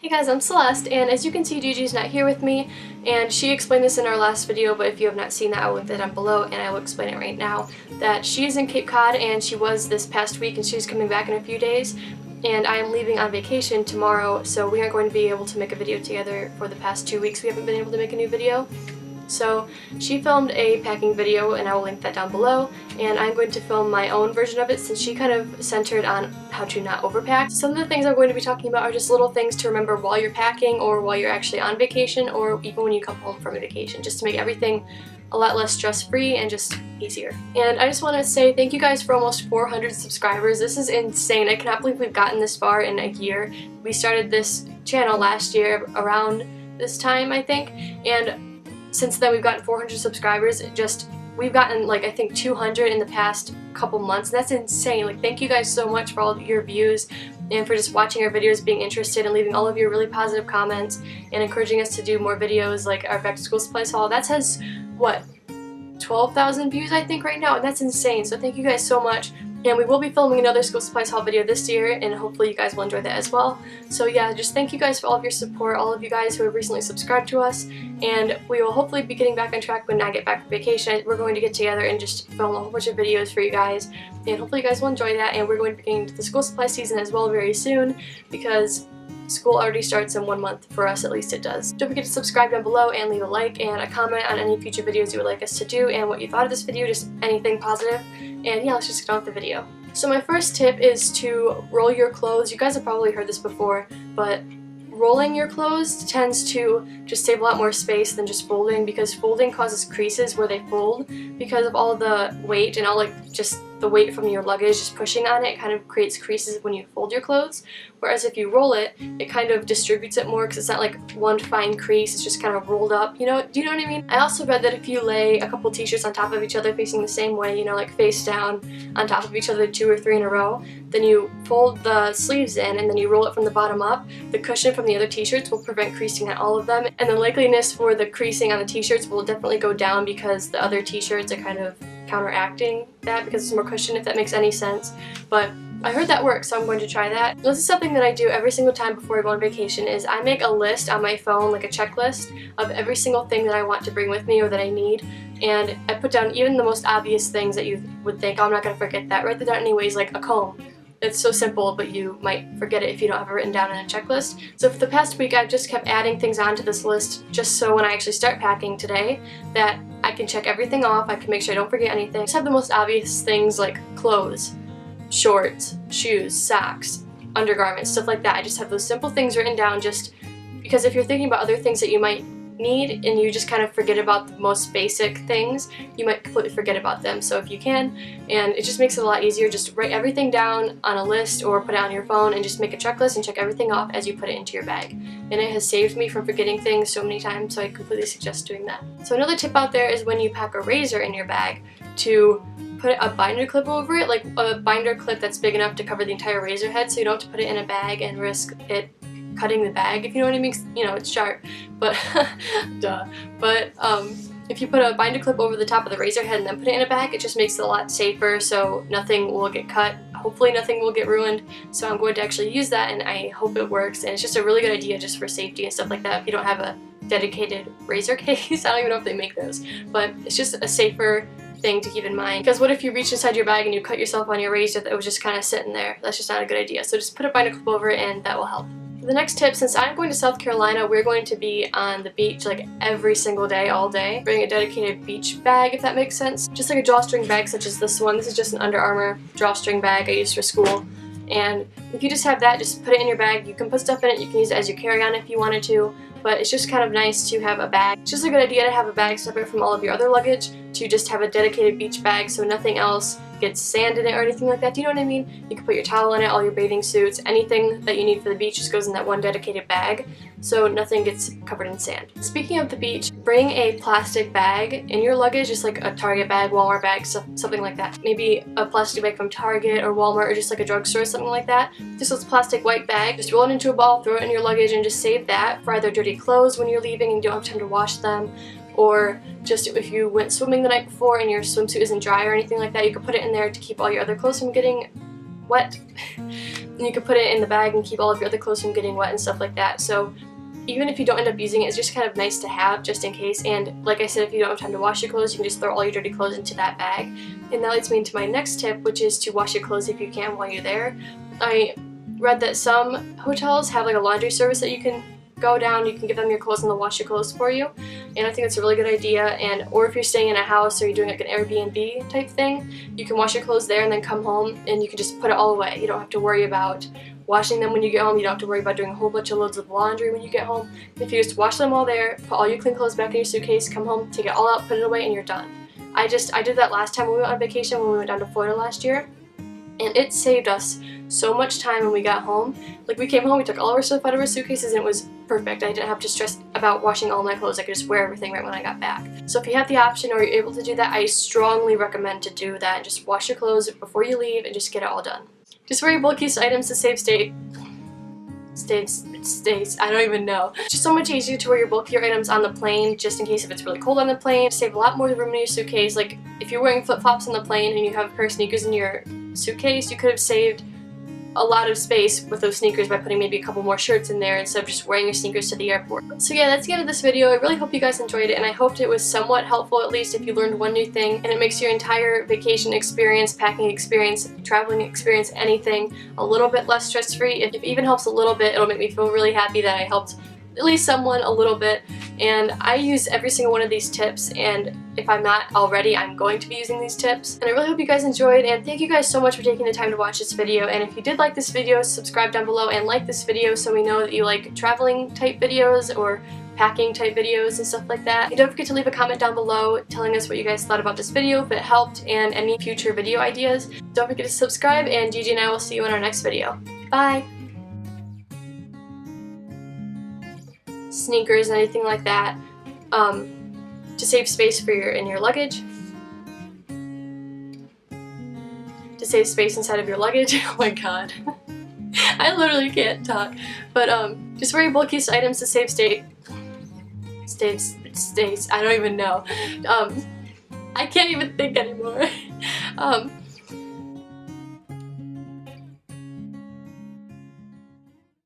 Hey guys, I'm Celeste, and as you can see, Gigi's not here with me, and she explained this in our last video, but if you have not seen that, I will link that down below, and I will explain it right now, that she is in Cape Cod, and she was this past week, and she's coming back in a few days, and I am leaving on vacation tomorrow, so we aren't going to be able to make a video together for the past 2 weeks. We haven't been able to make a new video. So she filmed a packing video, and I will link that down below, and I'm going to film my own version of it since she kind of centered on how to not overpack. Some of the things I'm going to be talking about are just little things to remember while you're packing or while you're actually on vacation or even when you come home from a vacation, just to make everything a lot less stress-free and just easier. And I just want to say thank you guys for almost 400 subscribers. This is insane. I cannot believe we've gotten this far in a year. We started this channel last year around this time, I think, and since then we've gotten 400 subscribers. We've gotten like I think 200 in the past couple months, and that's insane. Like, thank you guys so much for all your views and for just watching our videos, being interested, and leaving all of your really positive comments and encouraging us to do more videos like our back to school supplies haul. That has what, 12,000 views I think right now, and that's insane. So thank you guys so much. And we will be filming another school supplies haul video this year, and hopefully you guys will enjoy that as well. So yeah, just thank you guys for all of your support, all of you guys who have recently subscribed to us, and we will hopefully be getting back on track when I get back from vacation. We're going to get together and just film a whole bunch of videos for you guys, and hopefully you guys will enjoy that. And we're going to be getting into the school supply season as well very soon, because school already starts in 1 month. For us, at least it does. Don't forget to subscribe down below and leave a like and a comment on any future videos you would like us to do and what you thought of this video, just anything positive. And yeah, let's just get on with the video. So my first tip is to roll your clothes. You guys have probably heard this before, but rolling your clothes tends to just save a lot more space than just folding, because folding causes creases where they fold because of all the weight and all like just the weight from your luggage just pushing on it kind of creates creases when you fold your clothes. Whereas if you roll it, it kind of distributes it more because it's not like one fine crease, it's just kind of rolled up, you know? Do you know what I mean? I also read that if you lay a couple t-shirts on top of each other facing the same way, you know, like face down on top of each other 2 or 3 in a row, then you fold the sleeves in and then you roll it from the bottom up, the cushion from the other t-shirts will prevent creasing on all of them, and the likeliness for the creasing on the t-shirts will definitely go down because the other t-shirts are kind of counteracting that because it's more cushion, if that makes any sense. But I heard that works, so I'm going to try that. This is something that I do every single time before I go on vacation, is I make a list on my phone, like a checklist of every single thing that I want to bring with me or that I need, and I put down even the most obvious things that you would think, oh, I'm not going to forget that. Write that down anyways, like a comb. It's so simple, but you might forget it if you don't have it written down in a checklist. So for the past week, I've just kept adding things onto this list just so when I actually start packing today, that I can check everything off, I can make sure I don't forget anything. I just have the most obvious things like clothes, shorts, shoes, socks, undergarments, stuff like that. I just have those simple things written down just because if you're thinking about other things that you might need and you just kind of forget about the most basic things, you might completely forget about them. So if you can, and it just makes it a lot easier, just write everything down on a list or put it on your phone and just make a checklist and check everything off as you put it into your bag. And it has saved me from forgetting things so many times, so I completely suggest doing that. So another tip out there is when you pack a razor in your bag, to put a binder clip over it, like a binder clip that's big enough to cover the entire razor head, so you don't have to put it in a bag and risk it cutting the bag, if you know what I mean. You know, it's sharp, but duh. But if you put a binder clip over the top of the razor head and then put it in a bag, it just makes it a lot safer, so nothing will get cut. Hopefully nothing will get ruined. So I'm going to actually use that, and I hope it works. And it's just a really good idea just for safety and stuff like that if you don't have a dedicated razor case. I don't even know if they make those, but it's just a safer thing to keep in mind, because what if you reach inside your bag and you cut yourself on your razor that was just kind of sitting there? That's just not a good idea. So just put a binder clip over it, and that will help. The next tip, since I'm going to South Carolina, we're going to be on the beach like every single day, all day. Bring a dedicated beach bag, if that makes sense. Just like a drawstring bag such as this one. This is just an Under Armour drawstring bag I use for school. And if you just have that, just put it in your bag. You can put stuff in it, you can use it as your carry-on if you wanted to, but it's just kind of nice to have a bag. It's just a good idea to have a bag separate from all of your other luggage, to just have a dedicated beach bag so nothing else gets sand in it or anything like that. Do you know what I mean? You can put your towel in it, all your bathing suits, anything that you need for the beach just goes in that one dedicated bag, so nothing gets covered in sand. Speaking of the beach, bring a plastic bag in your luggage, just like a Target bag, Walmart bag, something like that. Maybe a plastic bag from Target or Walmart or just like a drugstore, something like that. Just this plastic white bag, just roll it into a ball, throw it in your luggage, and just save that for either dirty clothes when you're leaving and you don't have time to wash them, or just if you went swimming the night before and your swimsuit isn't dry or anything like that, you could put it in there to keep all your other clothes from getting wet. and you can put it in the bag and keep all of your other clothes from getting wet and stuff like that. So even if you don't end up using it, it's just kind of nice to have just in case. And like I said, if you don't have time to wash your clothes, you can just throw all your dirty clothes into that bag. And that leads me into my next tip, which is to wash your clothes if you can while you're there. I read that some hotels have like a laundry service that you can go down, you can give them your clothes and they'll wash your clothes for you, and I think it's a really good idea. And or if you're staying in a house or you're doing like an Airbnb type thing, you can wash your clothes there and then come home and you can just put it all away. You don't have to worry about washing them when you get home. You don't have to worry about doing a whole bunch of loads of laundry when you get home. If you just wash them all there, put all your clean clothes back in your suitcase, come home, take it all out, put it away, and you're done. I did that last time we went on vacation when we went down to Florida last year, and it saved us so much time when we got home. Like, we came home, we took all of our stuff out of our suitcases, and it was perfect. I didn't have to stress about washing all my clothes. I could just wear everything right when I got back. So if you have the option or you're able to do that, I strongly recommend to do that and just wash your clothes before you leave and just get it all done. Just wear your bulkiest items to save space. I don't even know. It's just so much easier to wear your bulkier items on the plane, just in case if it's really cold on the plane. Save a lot more room in your suitcase. Like, if you're wearing flip-flops on the plane and you have a pair of sneakers in your suitcase, you could have saved a lot of space with those sneakers by putting maybe a couple more shirts in there instead of just wearing your sneakers to the airport. So yeah, that's the end of this video. I really hope you guys enjoyed it, and I hoped it was somewhat helpful, at least if you learned one new thing, and it makes your entire vacation experience, packing experience, traveling experience, anything a little bit less stress-free. If it even helps a little bit, it'll make me feel really happy that I helped at least someone a little bit. And I use every single one of these tips, and if I'm not already, I'm going to be using these tips. And I really hope you guys enjoyed, and thank you guys so much for taking the time to watch this video. And if you did like this video, subscribe down below and like this video so we know that you like traveling type videos or packing type videos and stuff like that. And don't forget to leave a comment down below telling us what you guys thought about this video, if it helped, and any future video ideas. Don't forget to subscribe, and Gigi and I will see you in our next video. Bye! Sneakers and anything like that, to save space for in your luggage, to save space inside of your luggage. Oh my god. I literally can't talk. But just wear your bulkiest items to save space. I don't even know. I can't even think anymore.